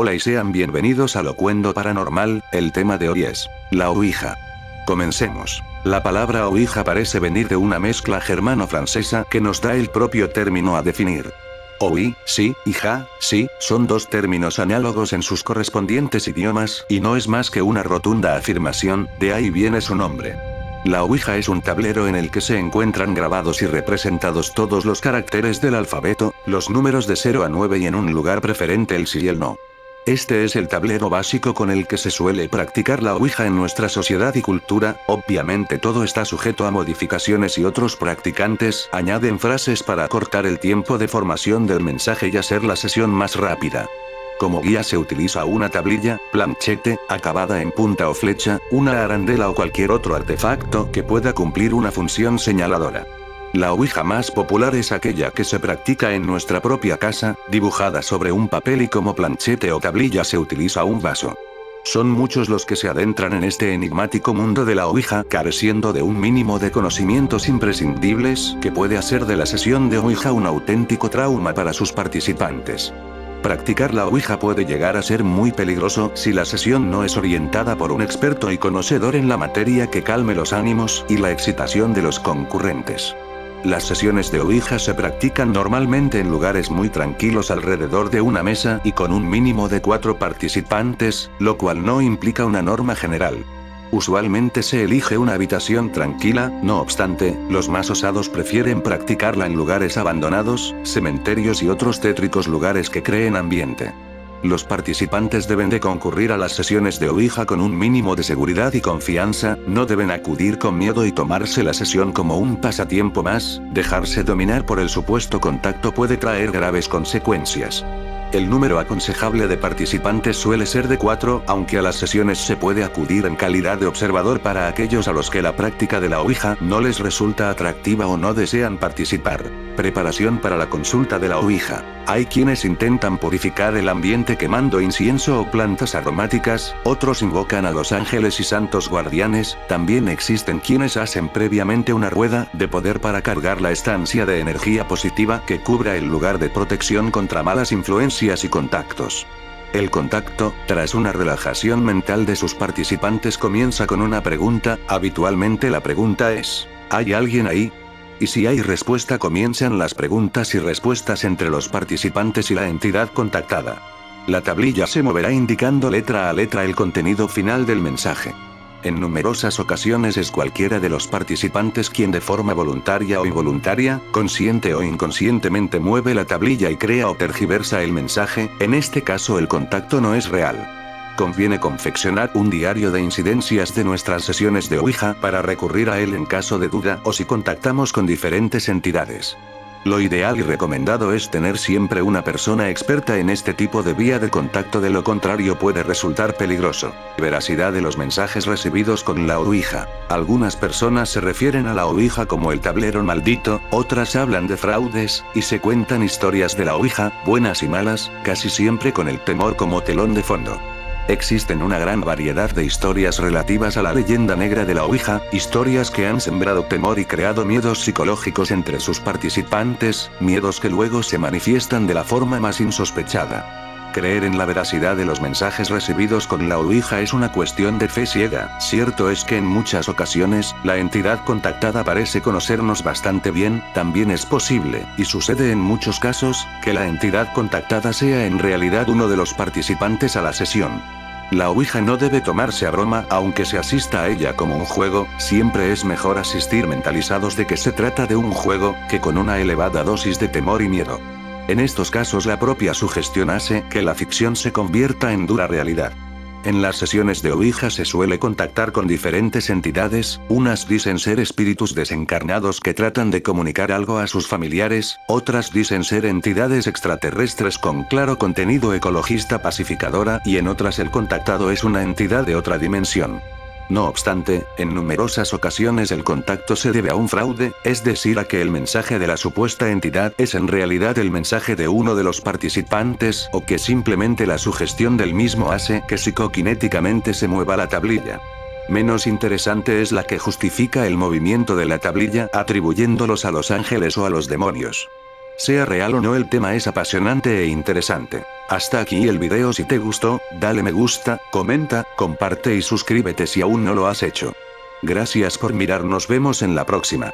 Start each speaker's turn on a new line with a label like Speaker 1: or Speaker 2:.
Speaker 1: Hola y sean bienvenidos a Locuendo Paranormal. El tema de hoy es la Ouija. Comencemos. La palabra Ouija parece venir de una mezcla germano-francesa que nos da el propio término a definir. Oui, sí, y ja, sí, son dos términos análogos en sus correspondientes idiomas, y no es más que una rotunda afirmación, de ahí viene su nombre. La Ouija es un tablero en el que se encuentran grabados y representados todos los caracteres del alfabeto, los números de 0 a 9 y en un lugar preferente el sí y el no. Este es el tablero básico con el que se suele practicar la Ouija en nuestra sociedad y cultura. Obviamente todo está sujeto a modificaciones y otros practicantes añaden frases para acortar el tiempo de formación del mensaje y hacer la sesión más rápida. Como guía se utiliza una tablilla, planchete, acabada en punta o flecha, una arandela o cualquier otro artefacto que pueda cumplir una función señaladora. La Ouija más popular es aquella que se practica en nuestra propia casa, dibujada sobre un papel y como planchete o tablilla se utiliza un vaso. Son muchos los que se adentran en este enigmático mundo de la Ouija careciendo de un mínimo de conocimientos imprescindibles que puede hacer de la sesión de Ouija un auténtico trauma para sus participantes. Practicar la Ouija puede llegar a ser muy peligroso si la sesión no es orientada por un experto y conocedor en la materia que calme los ánimos y la excitación de los concurrentes. Las sesiones de Ouija se practican normalmente en lugares muy tranquilos alrededor de una mesa y con un mínimo de 4 participantes, lo cual no implica una norma general. Usualmente se elige una habitación tranquila, no obstante, los más osados prefieren practicarla en lugares abandonados, cementerios y otros tétricos lugares que creen ambiente. Los participantes deben de concurrir a las sesiones de Ouija con un mínimo de seguridad y confianza, no deben acudir con miedo y tomarse la sesión como un pasatiempo más. Dejarse dominar por el supuesto contacto puede traer graves consecuencias. El número aconsejable de participantes suele ser de 4, aunque a las sesiones se puede acudir en calidad de observador para aquellos a los que la práctica de la Ouija no les resulta atractiva o no desean participar. Preparación para la consulta de la Ouija. Hay quienes intentan purificar el ambiente quemando incienso o plantas aromáticas, otros invocan a los ángeles y santos guardianes, también existen quienes hacen previamente una rueda de poder para cargar la estancia de energía positiva que cubra el lugar de protección contra malas influencias y contactos. El contacto, tras una relajación mental de sus participantes, comienza con una pregunta. Habitualmente la pregunta es: ¿hay alguien ahí? Y si hay respuesta, comienzan las preguntas y respuestas entre los participantes y la entidad contactada. La tablilla se moverá indicando letra a letra el contenido final del mensaje. En numerosas ocasiones es cualquiera de los participantes quien de forma voluntaria o involuntaria, consciente o inconscientemente mueve la tablilla y crea o tergiversa el mensaje. En este caso el contacto no es real. Conviene confeccionar un diario de incidencias de nuestras sesiones de Ouija para recurrir a él en caso de duda o si contactamos con diferentes entidades. Lo ideal y recomendado es tener siempre una persona experta en este tipo de vía de contacto, de lo contrario puede resultar peligroso. Veracidad de los mensajes recibidos con la Ouija. Algunas personas se refieren a la Ouija como el tablero maldito, otras hablan de fraudes, y se cuentan historias de la Ouija, buenas y malas, casi siempre con el temor como telón de fondo. Existen una gran variedad de historias relativas a la leyenda negra de la Ouija, historias que han sembrado temor y creado miedos psicológicos entre sus participantes, miedos que luego se manifiestan de la forma más insospechada. Creer en la veracidad de los mensajes recibidos con la Ouija es una cuestión de fe ciega. Cierto es que en muchas ocasiones, la entidad contactada parece conocernos bastante bien, también es posible, y sucede en muchos casos, que la entidad contactada sea en realidad uno de los participantes a la sesión. La Ouija no debe tomarse a broma, aunque se asista a ella como un juego, siempre es mejor asistir mentalizados de que se trata de un juego, que con una elevada dosis de temor y miedo. En estos casos la propia sugestión hace que la ficción se convierta en dura realidad. En las sesiones de Ouija se suele contactar con diferentes entidades, unas dicen ser espíritus desencarnados que tratan de comunicar algo a sus familiares, otras dicen ser entidades extraterrestres con claro contenido ecologista pacificadora, y en otras el contactado es una entidad de otra dimensión. No obstante, en numerosas ocasiones el contacto se debe a un fraude, es decir, a que el mensaje de la supuesta entidad es en realidad el mensaje de uno de los participantes, o que simplemente la sugestión del mismo hace que psicoquinéticamente se mueva la tablilla. Menos interesante es la que justifica el movimiento de la tablilla atribuyéndolos a los ángeles o a los demonios. Sea real o no, el tema es apasionante e interesante. Hasta aquí el video. Si te gustó, dale me gusta, comenta, comparte y suscríbete si aún no lo has hecho. Gracias por mirar, nos vemos en la próxima.